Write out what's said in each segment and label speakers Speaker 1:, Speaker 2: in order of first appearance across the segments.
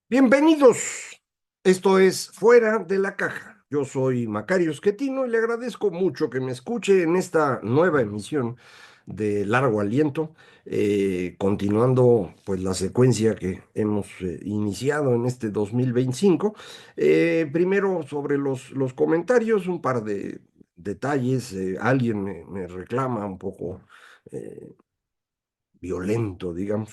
Speaker 1: Bienvenidos. Esto es Fuera de la Caja. Yo soy Macario Esquetino y le agradezco mucho que me escuche en esta nueva emisión de Largo Aliento, continuando pues la secuencia que hemos iniciado en este 2025. Primero sobre los comentarios, un par de detalles. Alguien me reclama un poco eh, violento, digamos,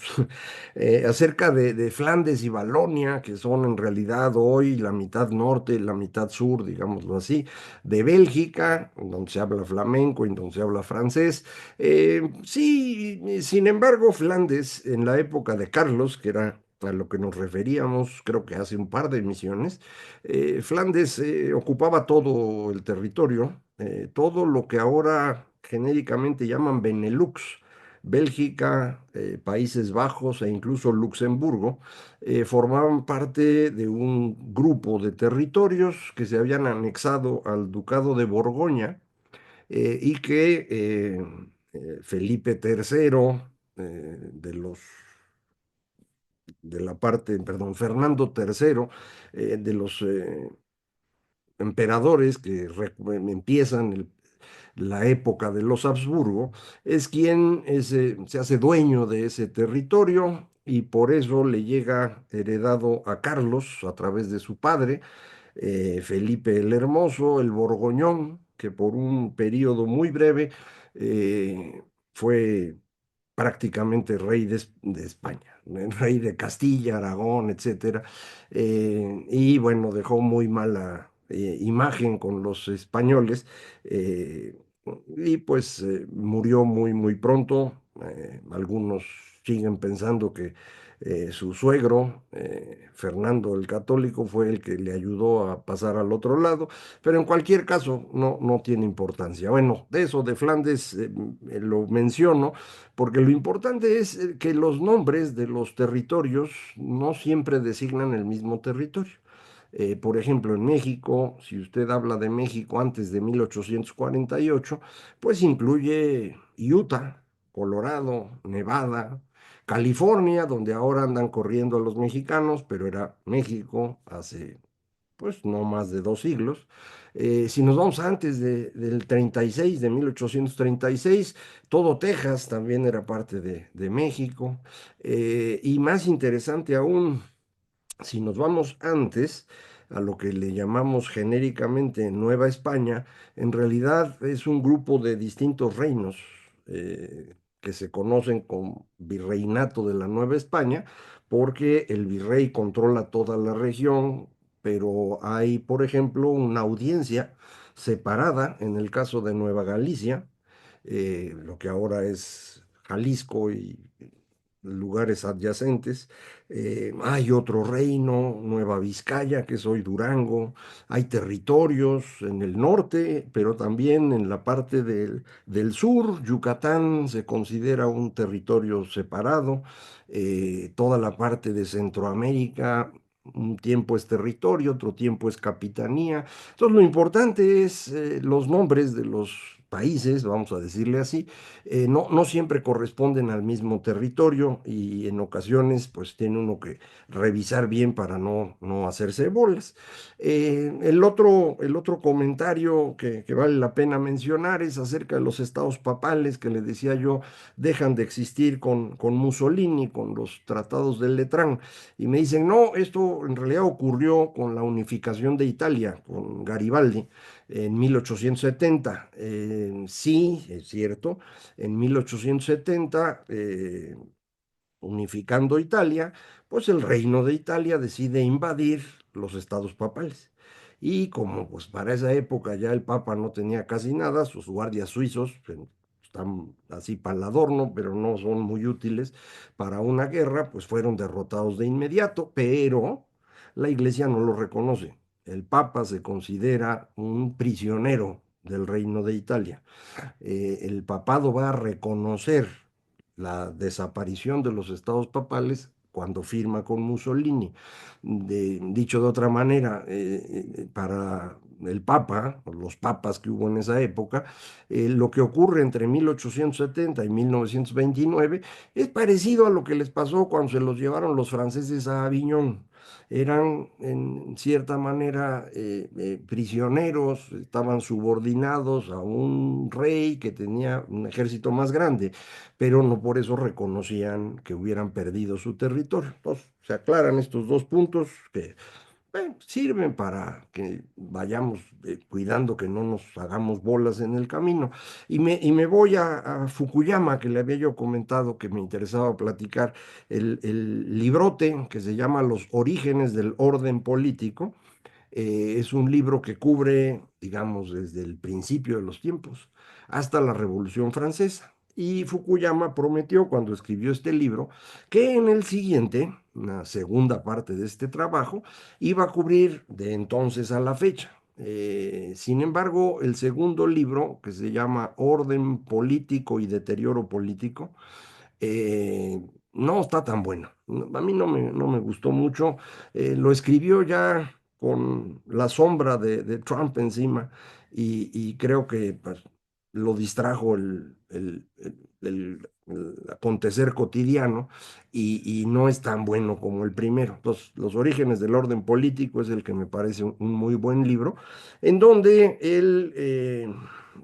Speaker 1: acerca de Flandes y Valonia, que son en realidad hoy la mitad norte y la mitad sur, digámoslo así, de Bélgica, en donde se habla flamenco, en donde se habla francés. Sí, sin embargo, Flandes, en la época de Carlos, que era a lo que nos referíamos, creo que hace un par de emisiones, Flandes ocupaba todo el territorio, todo lo que ahora genéricamente llaman Benelux. Bélgica, Países Bajos e incluso Luxemburgo formaban parte de un grupo de territorios que se habían anexado al Ducado de Borgoña y que Felipe III de la parte, perdón, Fernando III de los emperadores que empiezan la época de los Habsburgo, es quien se hace dueño de ese territorio y por eso le llega heredado a Carlos a través de su padre, Felipe el Hermoso, el Borgoñón, que por un periodo muy breve fue prácticamente rey de España, rey de Castilla, Aragón, etcétera. Y bueno, dejó muy mala imagen con los españoles eh, y pues murió muy pronto. Algunos siguen pensando que su suegro, Fernando el Católico, fue el que le ayudó a pasar al otro lado, pero en cualquier caso no tiene importancia. Bueno, de eso de Flandes lo menciono porque lo importante es que los nombres de los territorios no siempre designan el mismo territorio. Por ejemplo, en México, si usted habla de México antes de 1848, pues incluye Utah, Colorado, Nevada, California, donde ahora andan corriendo a los mexicanos, pero era México hace pues no más de 2 siglos. Si nos vamos antes del 36, de 1836, todo Texas también era parte de México. Y más interesante aún, si nos vamos antes a lo que le llamamos genéricamente Nueva España, en realidad es un grupo de distintos reinos que se conocen como Virreinato de la Nueva España, porque el virrey controla toda la región, pero hay, por ejemplo, una audiencia separada en el caso de Nueva Galicia, lo que ahora es Jalisco y lugares adyacentes. Hay otro reino, Nueva Vizcaya, que es hoy Durango. Hay territorios en el norte, pero también en la parte del sur. Yucatán se considera un territorio separado. Toda la parte de Centroamérica. Un tiempo es territorio, otro tiempo es capitanía. Entonces, lo importante es los nombres de los países, vamos a decirle así, no siempre corresponden al mismo territorio y en ocasiones pues tiene uno que revisar bien para no hacerse bolas. El otro comentario que vale la pena mencionar es acerca de los estados papales que le decía yo, dejan de existir con Mussolini, con los tratados del Letrán. Y me dicen, no, esto en realidad ocurrió con la unificación de Italia, con Garibaldi en 1870. Sí, es cierto, en 1870, unificando Italia, pues el reino de Italia decide invadir los estados papales. Y como pues para esa época ya el papa no tenía casi nada, sus guardias suizos están así para el adorno, pero no son muy útiles para una guerra, pues fueron derrotados de inmediato, pero la iglesia no lo reconoce. El papa se considera un prisionero del reino de Italia. El papado va a reconocer la desaparición de los estados papales cuando firma con Mussolini. Dicho de otra manera, para el Papa, o los papas que hubo en esa época, lo que ocurre entre 1870 y 1929 es parecido a lo que les pasó cuando se los llevaron los franceses a Aviñón. Eran en cierta manera prisioneros, estaban subordinados a un rey que tenía un ejército más grande, pero no por eso reconocían que hubieran perdido su territorio. Entonces, se aclaran estos dos puntos que sirven para que vayamos cuidando que no nos hagamos bolas en el camino. Y me voy a Fukuyama, que le había yo comentado que me interesaba platicar, el librote que se llama Los orígenes del orden político. Es un libro que cubre, digamos, desde el principio de los tiempos hasta la Revolución Francesa. Y Fukuyama prometió cuando escribió este libro que en el siguiente, una segunda parte de este trabajo, iba a cubrir de entonces a la fecha. Sin embargo, el segundo libro, que se llama Orden Político y Deterioro Político, eh, no está tan bueno. A mí no me gustó mucho. Lo escribió ya con la sombra de Trump encima y creo que pues, lo distrajo el acontecer cotidiano y no es tan bueno como el primero. Entonces, Los orígenes del orden político es el que me parece un muy buen libro, en donde él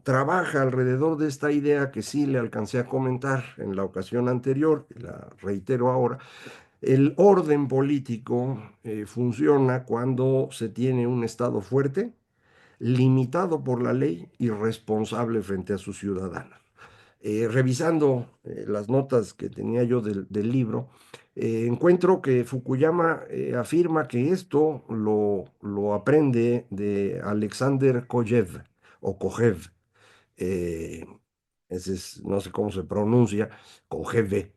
Speaker 1: trabaja alrededor de esta idea que sí le alcancé a comentar en la ocasión anterior, y la reitero ahora. El orden político funciona cuando se tiene un Estado fuerte, limitado por la ley y responsable frente a sus ciudadanos. Revisando las notas que tenía yo del libro, encuentro que Fukuyama afirma que esto lo aprende de Alexander Kojev o Kojev. eh, Ese es, no sé cómo se pronuncia, Kojev,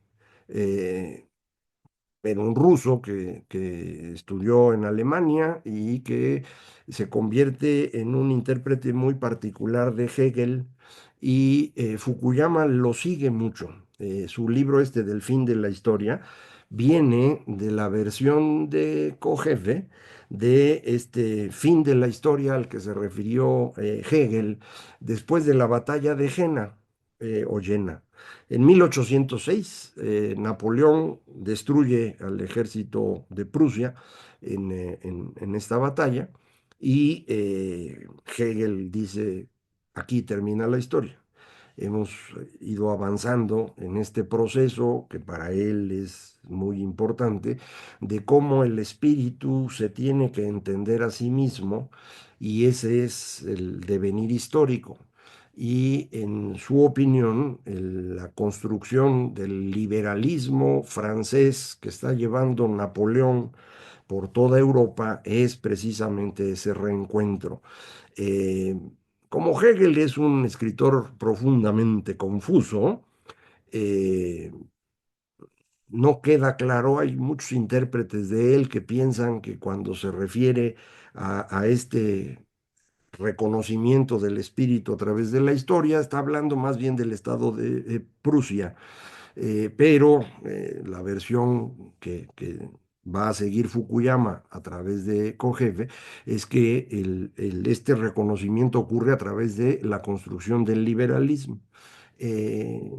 Speaker 1: eh, era un ruso que estudió en Alemania y que se convierte en un intérprete muy particular de Hegel y Fukuyama lo sigue mucho. Su libro este del fin de la historia viene de la versión de Kojève de este fin de la historia al que se refirió Hegel después de la batalla de Jena o Jena. En 1806, Napoleón destruye al ejército de Prusia en esta batalla y Hegel dice, aquí termina la historia. Hemos ido avanzando en este proceso que para él es muy importante, de cómo el espíritu se tiene que entender a sí mismo y ese es el devenir histórico y en su opinión, la construcción del liberalismo francés que está llevando Napoleón por toda Europa es precisamente ese reencuentro. Eh, Como Hegel es un escritor profundamente confuso, eh, no queda claro, hay muchos intérpretes de él que piensan que cuando se refiere a este reconocimiento del espíritu a través de la historia, está hablando más bien del estado de Prusia, pero la versión que va a seguir Fukuyama a través de Kojève es que este reconocimiento ocurre a través de la construcción del liberalismo. Eh,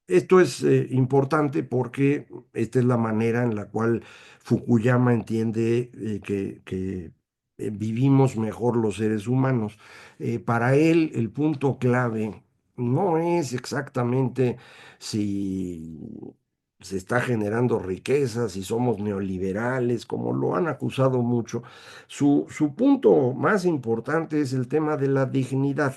Speaker 1: Esto es importante porque esta es la manera en la cual Fukuyama entiende que vivimos mejor los seres humanos. Para él, el punto clave no es exactamente si se está generando riqueza, si somos neoliberales, como lo han acusado mucho. Su punto más importante es el tema de la dignidad,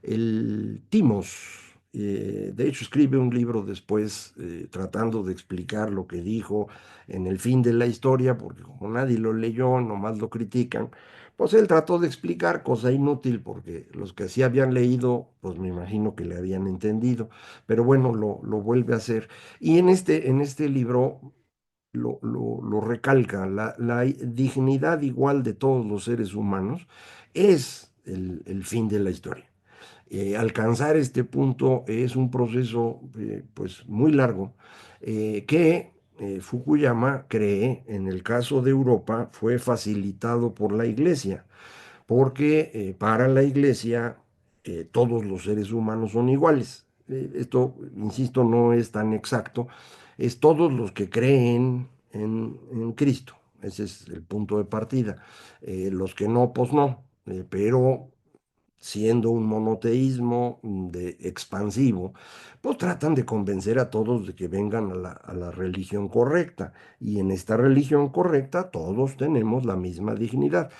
Speaker 1: el timos. De hecho, escribe un libro después tratando de explicar lo que dijo en el fin de la historia, porque como nadie lo leyó, nomás lo critican, pues él trató de explicar, cosa inútil, porque los que sí habían leído, pues me imagino que le habían entendido, pero bueno, lo vuelve a hacer. Y en este libro lo recalca, la dignidad igual de todos los seres humanos es el fin de la historia. Alcanzar este punto es un proceso pues muy largo que Fukuyama cree en el caso de Europa fue facilitado por la Iglesia porque para la Iglesia todos los seres humanos son iguales. Esto, insisto, no es tan exacto, es todos los que creen en Cristo. Ese es el punto de partida. Los que no, pues no. Pero siendo un monoteísmo expansivo, pues tratan de convencer a todos de que vengan a la religión correcta. Y en esta religión correcta todos tenemos la misma dignidad.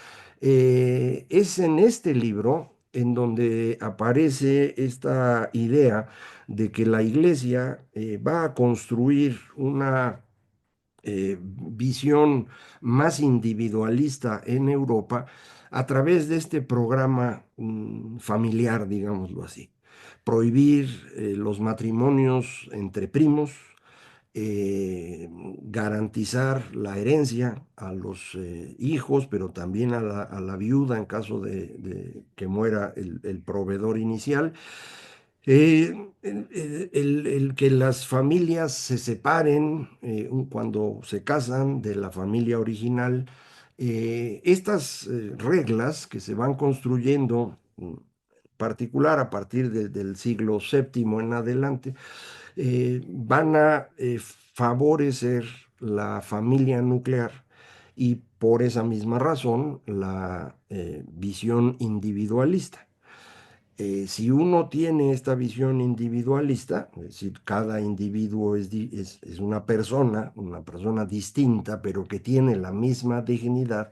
Speaker 1: Es en este libro en donde aparece esta idea de que la iglesia va a construir una visión más individualista en Europa a través de este programa familiar, digámoslo así. Prohibir los matrimonios entre primos, garantizar la herencia a los hijos, pero también a la viuda en caso de que muera el proveedor inicial. El que las familias se separen cuando se casan de la familia original, estas reglas que se van construyendo, particular a partir del siglo séptimo en adelante, van a favorecer la familia nuclear y por esa misma razón la visión individualista. Si uno tiene esta visión individualista, es decir, cada individuo es una persona distinta, pero que tiene la misma dignidad,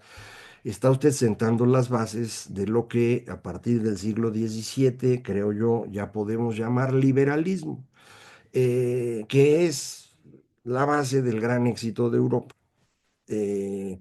Speaker 1: está usted sentando las bases de lo que a partir del siglo XVII, creo yo, ya podemos llamar liberalismo, que es la base del gran éxito de Europa. Eh,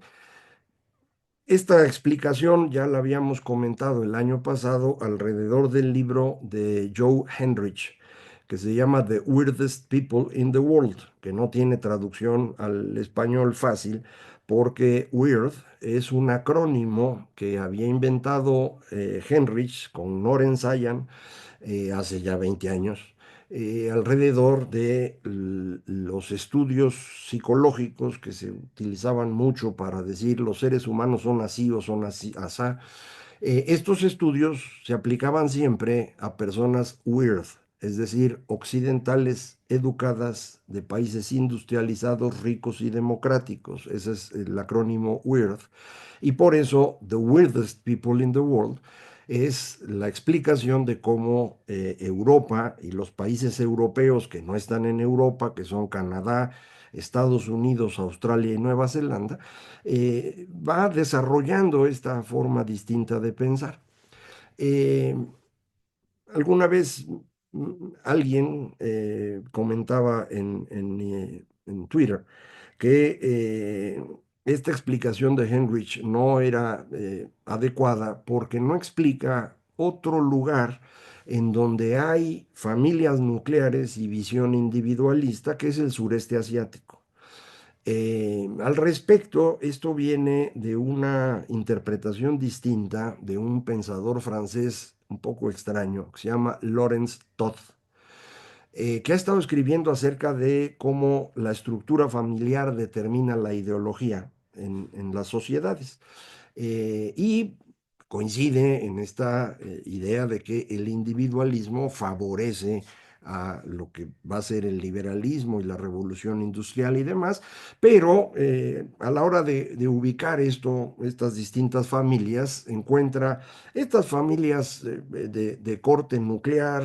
Speaker 1: Esta explicación ya la habíamos comentado el año pasado alrededor del libro de Joe Henrich, que se llama The Weirdest People in the World, que no tiene traducción al español fácil, porque weird es un acrónimo que había inventado Henrich con Loren Sayan hace ya 20 años, alrededor de los estudios psicológicos que se utilizaban mucho para decir los seres humanos son así o son así, asá. Estos estudios se aplicaban siempre a personas weird, es decir, occidentales educadas de países industrializados, ricos y democráticos. Ese es el acrónimo WEIRD. Y por eso, The Weirdest People in the World es la explicación de cómo Europa y los países europeos que no están en Europa, que son Canadá, Estados Unidos, Australia y Nueva Zelanda, va desarrollando esta forma distinta de pensar. Eh, Alguna vez alguien comentaba en Twitter que esta explicación de Henrich no era adecuada porque no explica otro lugar en donde hay familias nucleares y visión individualista, que es el sureste asiático. Al respecto, esto viene de una interpretación distinta de un pensador francés un poco extraño, que se llama Lawrence Todd, que ha estado escribiendo acerca de cómo la estructura familiar determina la ideología en las sociedades. Y coincide en esta idea de que el individualismo favorece a lo que va a ser el liberalismo y la revolución industrial y demás, pero a la hora de ubicar estas distintas familias, encuentra estas familias de corte nuclear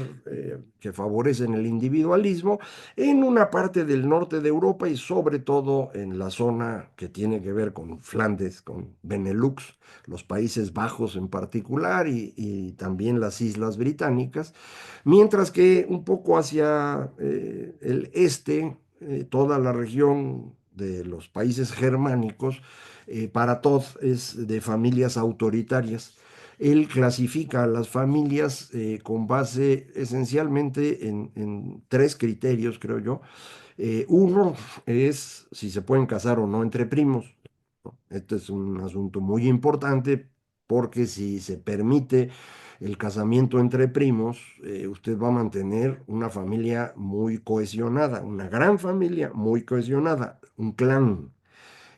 Speaker 1: que favorecen el individualismo en una parte del norte de Europa y sobre todo en la zona que tiene que ver con Flandes, con Benelux, los Países Bajos en particular y también las Islas Británicas, mientras que un poco hacia el este, toda la región de los países germánicos, para Todd es de familias autoritarias. Él clasifica a las familias con base esencialmente en tres criterios, creo yo. Uno es si se pueden casar o no entre primos. Este es un asunto muy importante porque si se permite el casamiento entre primos, usted va a mantener una familia muy cohesionada, una gran familia muy cohesionada, un clan.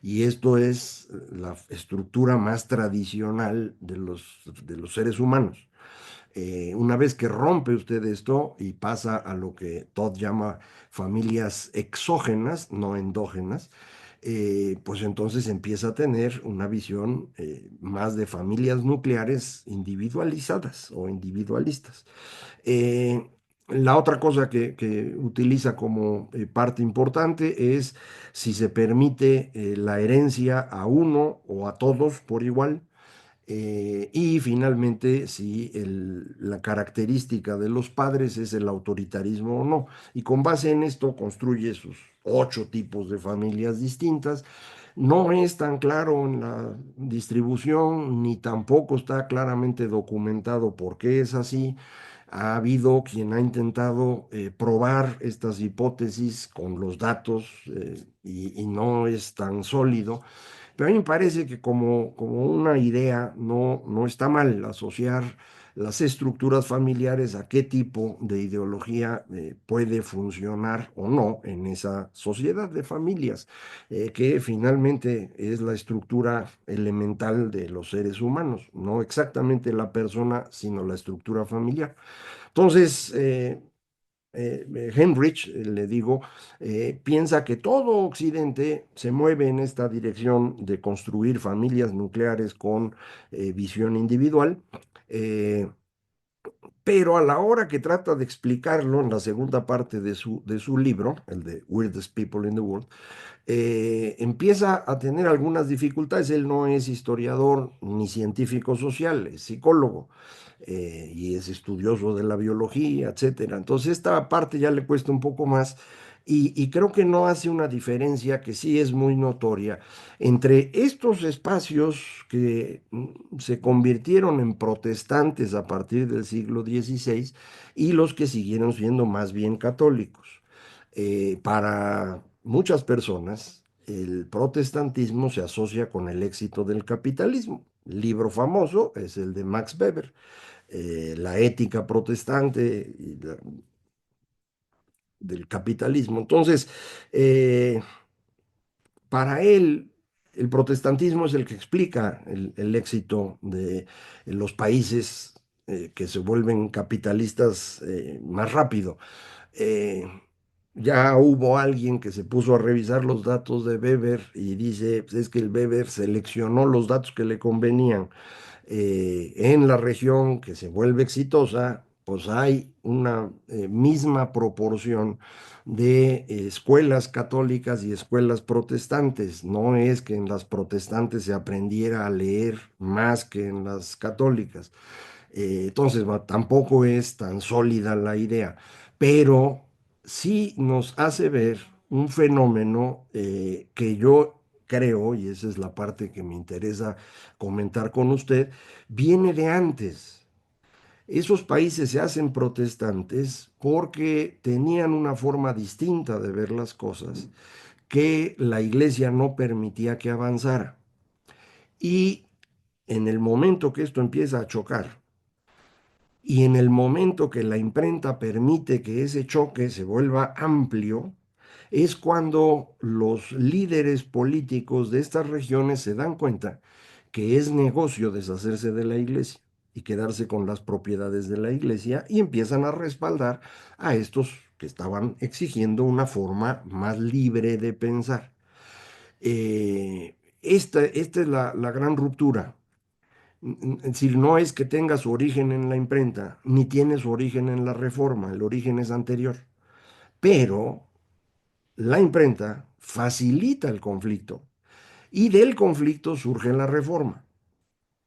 Speaker 1: Y esto es la estructura más tradicional de los seres humanos. Una vez que rompe usted esto y pasa a lo que Todd llama familias exógenas, no endógenas, pues entonces empieza a tener una visión más de familias nucleares individualizadas o individualistas. Eh, la otra cosa que utiliza como parte importante es si se permite la herencia a uno o a todos por igual. Y finalmente, si la característica de los padres es el autoritarismo o no. Y con base en esto construye sus 8 tipos de familias distintas. No es tan claro en la distribución, ni tampoco está claramente documentado por qué es así. Ha habido quien ha intentado probar estas hipótesis con los datos y no es tan sólido. Pero a mí me parece que como una idea no está mal asociar las estructuras familiares a qué tipo de ideología puede funcionar o no en esa sociedad de familias, que finalmente es la estructura elemental de los seres humanos, no exactamente la persona, sino la estructura familiar. Entonces, Heinrich, le digo, piensa que todo Occidente se mueve en esta dirección de construir familias nucleares con visión individual, eh, pero a la hora que trata de explicarlo en la segunda parte de su libro, el de Weirdest People in the World, empieza a tener algunas dificultades. Él no es historiador ni científico social, es psicólogo y es estudioso de la biología, etcétera. Entonces esta parte ya le cuesta un poco más y creo que no hace una diferencia que sí es muy notoria entre estos espacios que se convirtieron en protestantes a partir del siglo XVI y los que siguieron siendo más bien católicos. Para muchas personas, el protestantismo se asocia con el éxito del capitalismo. El libro famoso es el de Max Weber, La ética protestante del capitalismo. Entonces, eh, para él, el protestantismo es el que explica el éxito de los países que se vuelven capitalistas más rápido. Eh, ya hubo alguien que se puso a revisar los datos de Weber y dice, pues es que el Weber seleccionó los datos que le convenían en la región que se vuelve exitosa, pues hay una misma proporción de escuelas católicas y escuelas protestantes. No es que en las protestantes se aprendiera a leer más que en las católicas. Entonces, tampoco es tan sólida la idea, pero sí nos hace ver un fenómeno que yo creo, y esa es la parte que me interesa comentar con usted, viene de antes. Esos países se hacen protestantes porque tenían una forma distinta de ver las cosas que la iglesia no permitía que avanzara. Y en el momento que esto empieza a chocar, y en el momento que la imprenta permite que ese choque se vuelva amplio, es cuando los líderes políticos de estas regiones se dan cuenta que es negocio deshacerse de la iglesia y quedarse con las propiedades de la iglesia y empiezan a respaldar a estos que estaban exigiendo una forma más libre de pensar. Esta es la gran ruptura. Es decir, no es que tenga su origen en la imprenta, ni tiene su origen en la reforma, el origen es anterior. Pero la imprenta facilita el conflicto y del conflicto surge la reforma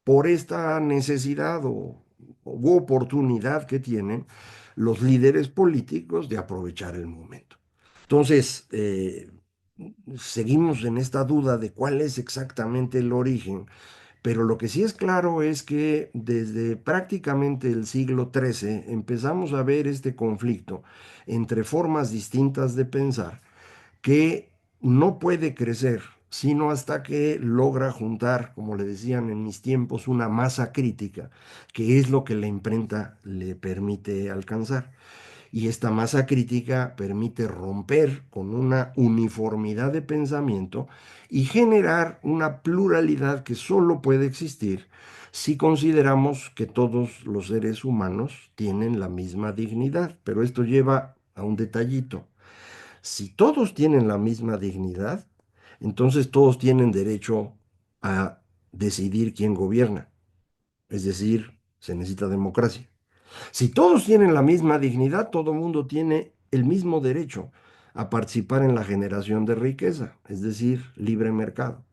Speaker 1: por esta necesidad u oportunidad que tienen los líderes políticos de aprovechar el momento. Entonces, seguimos en esta duda de cuál es exactamente el origen, pero lo que sí es claro es que desde prácticamente el siglo XIII empezamos a ver este conflicto entre formas distintas de pensar que no puede crecer sino hasta que logra juntar, como le decían en mis tiempos, una masa crítica, que es lo que la imprenta le permite alcanzar. Y esta masa crítica permite romper con una uniformidad de pensamiento y generar una pluralidad que solo puede existir si consideramos que todos los seres humanos tienen la misma dignidad. Pero esto lleva a un detallito. Si todos tienen la misma dignidad, entonces todos tienen derecho a decidir quién gobierna. Es decir, se necesita democracia. Si todos tienen la misma dignidad, todo el mundo tiene el mismo derecho a participar en la generación de riqueza, es decir, libre mercado.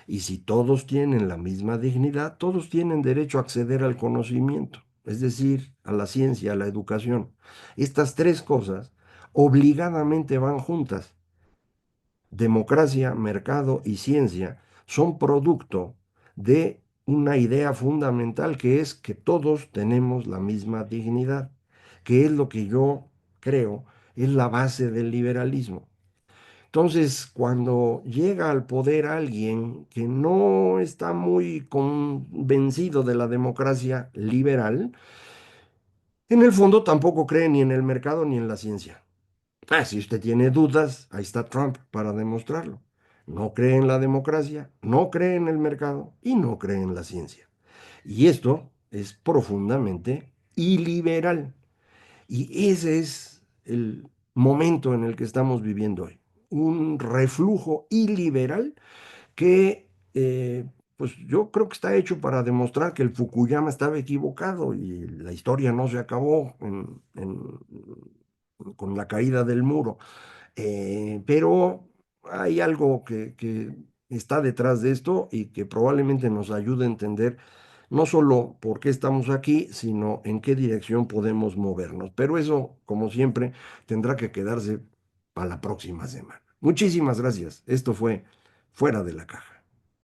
Speaker 1: Y si todos tienen la misma dignidad, todos tienen derecho a acceder al conocimiento, es decir, a la ciencia, a la educación. Estas tres cosas obligadamente van juntas. Democracia, mercado y ciencia son producto de una idea fundamental que es que todos tenemos la misma dignidad, que es lo que yo creo es la base del liberalismo. Entonces, cuando llega al poder alguien que no está muy convencido de la democracia liberal, en el fondo tampoco cree ni en el mercado ni en la ciencia. Si usted tiene dudas, ahí está Trump para demostrarlo. No cree en la democracia, no cree en el mercado y no cree en la ciencia. Y esto es profundamente iliberal. Y ese es el momento en el que estamos viviendo hoy. Un reflujo iliberal que, pues yo creo que está hecho para demostrar que el Fukuyama estaba equivocado y la historia no se acabó con la caída del muro. Pero hay algo que está detrás de esto y que probablemente nos ayude a entender no solo por qué estamos aquí, sino en qué dirección podemos movernos. Pero eso, como siempre, tendrá que quedarse para la próxima semana. Muchísimas gracias. Esto fue Fuera de la Caja.